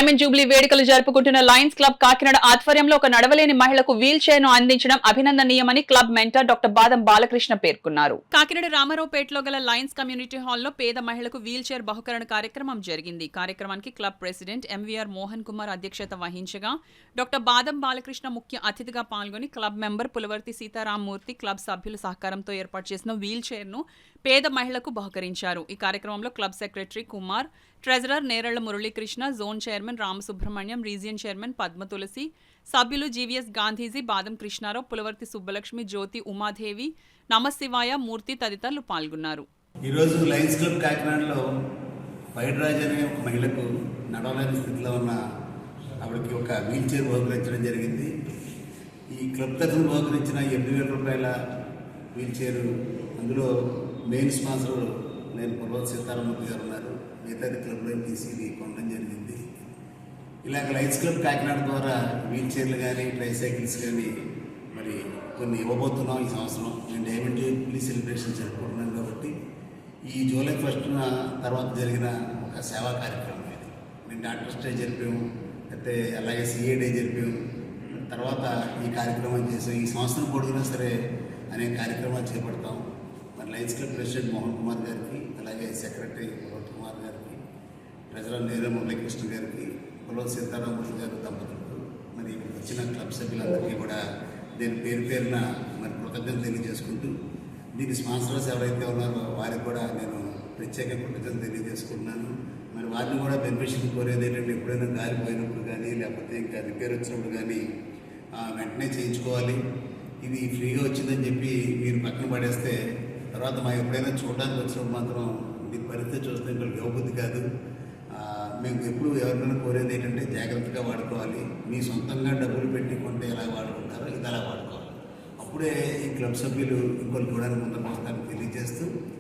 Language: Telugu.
డైమండ్ జూబ్లీ వేడుకలు జరుపుకుంటున్న లయన్స్ క్లబ్ కాకినాడ ఆధ్వర్యంలో ఒక నడవలేని మహిళకు వీల్ చైర్ ను అందించడం అభినందనీయమని క్లబ్ మెంటర్ డాక్టర్ బాదం బాలకృష్ణ పేర్కొన్నారు. కాకినాడ రామారావుపేటలో గల లయన్స్ కమ్యూనిటీ హాల్లో పేద మహిళకు వీల్ చైర్ బహుకరణ కార్యక్రమం జరిగింది. కార్యక్రమానికి club president MVR Mohan Kumar అధ్యక్షత వహించగా డాక్టర్ బాదం బాలకృష్ణ ముఖ్య అతిథిగా పాల్గొని club member Pulavarthi Sitarama Murthy club సభ్యుల సహకారంతో ఏర్పాటు చేసిన వీల్ చైర్ ను పేద మహిళకు బహుకరించారు. ఈ కార్యక్రమంలో club secretary Kumar, treasurer Neralla Muralikrishna, zone chairman Ramasubrahmanyam, region chairman Padma Tulasi, సభ్యులు జీవీఎస్ గాంధీజీ, బాదం కృష్ణారావు, పులవర్తి సుబ్బలక్ష్మి, జ్యోతి, ఉమాదేవి, నమశివాయ, మూర్తి తదితరులు పాల్గొన్నారు. ఈరోజు లయన్స్ క్లబ్ కాకినాడలో పైడరాజ్ అనే ఒక మహిళకు నడవలేని స్థితిలో ఉన్న ఆవిడకి ఒక వీల్ చైర్ బహుకరించడం జరిగింది. ఈ క్లబ్ తరఫున బహుకరించిన 8,000 రూపాయల వీల్ చైర్, అందులో మెయిన్ స్పాన్సర్ నేను పులవర్తి సీతారామమూర్తి గారు ఉన్నారు. మిగతాది క్లబ్లో తీసి ఇది కొనడం జరిగింది. ఇలాగ లయన్స్ క్లబ్ కాకినాడ ద్వారా వీల్ చైర్లు కానీ ట్రైసైకిల్స్ కానీ మరి కొన్ని ఇవ్వబోతున్నాం. ఈ సంవత్సరం నేను డైమండ్ జూబ్లీ సెలబ్రేషన్ జరుపుకుంటున్నాను కాబట్టి ఈ జూలై 1న తర్వాత జరిగిన ఒక సేవా కార్యక్రమం ఇది. నేను డాక్టర్స్ డే జరిపాము, అయితే అలాగే సిఏ డే జరిపాము. తర్వాత ఈ కార్యక్రమం చేసాం. ఈ సంవత్సరం పొడుగునా సరే అనేక కార్యక్రమాలు చేపడతాం. మరి Lions club president Mohan Kumar గారికి, అలాగే సెక్రటరీ పులవర్తి కుమార్ గారికి, ట్రెజరర్ నేరళ్ల మురళీకృష్ణ గారికి, పులవర్తి సీతారామమూర్తి గారు దంపతులకు, మరి వచ్చిన క్లబ్ సభ్యులందరికీ కూడా నేను పేరు పేరున మరి కృతజ్ఞతలు తెలియజేసుకుంటూ, దీని స్పాన్సర్స్ ఎవరైతే ఉన్నారో వారికి కూడా నేను ప్రత్యేక కృతజ్ఞతలు తెలియజేసుకుంటున్నాను. మరి వారిని కూడా బెనిఫిషియల్ కోరేది ఏంటంటే ఎప్పుడైనా గాలి పోయినప్పుడు కానీ లేకపోతే ఇంకా రిపేర్ వచ్చినప్పుడు కానీ వెంటనే చేయించుకోవాలి. ఇది ఫ్రీగా వచ్చిందని చెప్పి మీరు పక్కన పడేస్తే తర్వాత మా ఎప్పుడైనా చూడడానికి వచ్చినప్పుడు మాత్రం దీని పరిస్థితి చూస్తే వీళ్ళకి ఇవ్వబుద్ధి కాదు. మేము ఎప్పుడు ఎవరినైనా కోరేది ఏంటంటే జాగ్రత్తగా వాడుకోవాలి. మీ సొంతంగా డబ్బులు పెట్టి కొంటే ఎలా వాడుకుంటారో ఇది అలా వాడుకోవాలి. అప్పుడే ఈ క్లబ్ సభ్యులు ఇంకొకరు చూడడానికి ముందుకు వస్తారని తెలియజేస్తూ